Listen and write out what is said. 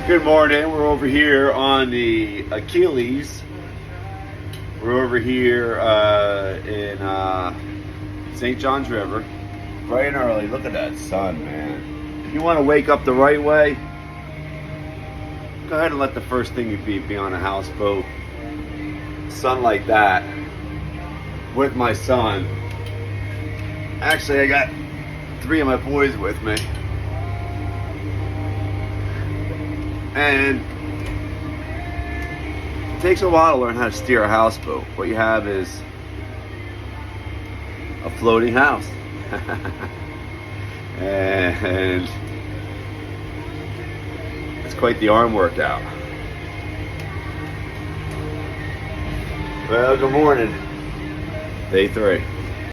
Good morning. We're over here on the Achilles. We're over here in St. Johns River. Bright and early. Look at that sun, man. If you want to wake up the right way, go ahead and let the first thing you be on a houseboat. Sun like that with my son. Actually, I got 3 of my boys with me. And it takes a while to learn how to steer a houseboat. What you have is a floating house. And it's quite the arm workout. Well, good morning. Day 3.